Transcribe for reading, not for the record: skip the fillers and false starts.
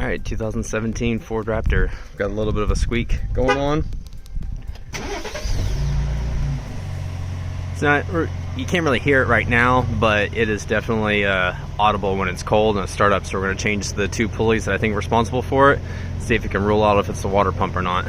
Alright, 2017 Ford Raptor. Got a little bit of a squeak going on. It's not, you can't really hear it right now, but it is definitely audible when it's cold and it starts up. So we're going to change the two pulleys that I think are responsible for it. See if it can rule out if it's the water pump or not.